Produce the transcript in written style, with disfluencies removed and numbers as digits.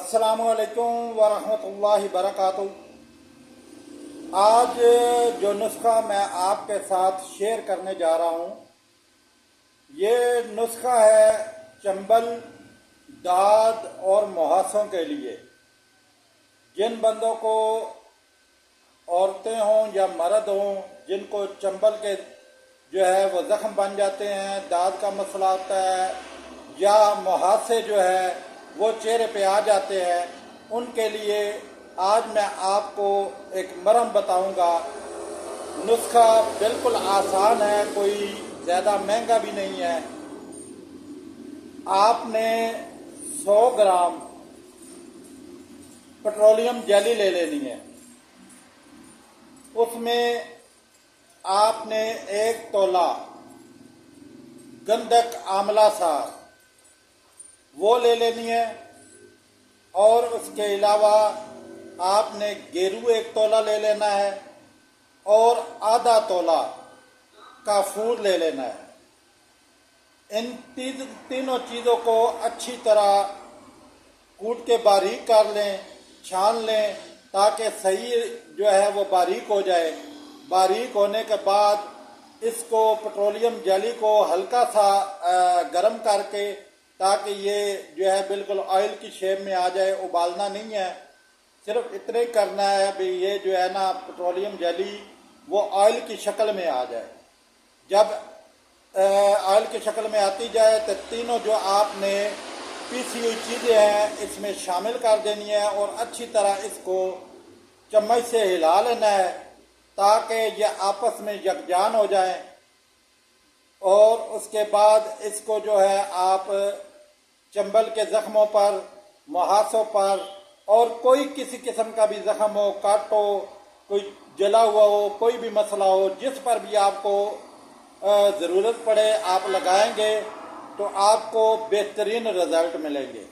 السلام علیکم ورحمۃ اللہ وبرکاتہ۔ آج جو نسخہ میں آپ کے ساتھ شیئر کرنے جا رہا ہوں، یہ نسخہ ہے چنبل، داد اور مہاسوں کے لیے۔ جن بندوں کو، عورتیں ہوں یا مرد ہوں، جن کو چنبل کے جو ہے وہ زخم بن جاتے ہیں، داد کا مسئلہ آتا ہے، یا مہاسے جو ہے وہ چہرے پہ آ جاتے ہیں، ان کے لیے آج میں آپ کو ایک مرہم بتاؤں گا۔ نسخہ بالکل آسان ہے، کوئی زیادہ مہنگا بھی نہیں ہے۔ آپ نے 100 گرام پیٹرولیم جیلی لے لینی ہے۔ اس میں آپ نے 1 تولہ گندک آملہ سار وہ لے لینی ہے، اور اس کے علاوہ آپ نے گیرو 1 تولہ لے لینا ہے، اور آدھا تولہ کافور لے لینا ہے۔ ان تینوں چیزوں کو اچھی طرح کوٹ کے باریک کر لیں، چھان لیں تاکہ صحیح جو ہے وہ باریک ہو جائے۔ باریک ہونے کے بعد اس کو پیٹرولیم جیلی کو ہلکا سا گرم کر کے، تاکہ یہ جو ہے بالکل آئل کی شیپ میں آ جائے، ابالنا نہیں ہے، صرف اتنا ہی کرنا ہے بھی یہ جو ہے نا پیٹرولیم جیلی وہ آئل کی شکل میں آ جائے۔ جب آئل کی شکل میں آتی جائے تو تینوں جو آپ نے پیسی ہوئی چیزیں ہیں اس میں شامل کر دینی ہے، اور اچھی طرح اس کو چمچ سے ہلا لینا ہے تاکہ یہ آپس میں یکجان ہو جائیں۔ اور اس کے بعد اس کو جو ہے آپ چنبل کے زخموں پر، مہاسوں پر، اور کوئی کسی قسم کا بھی زخم ہو، کٹ ہو، کوئی جلا ہوا ہو، کوئی بھی مسئلہ ہو، جس پر بھی آپ کو ضرورت پڑے آپ لگائیں گے تو آپ کو بہترین رزلٹ ملیں گے۔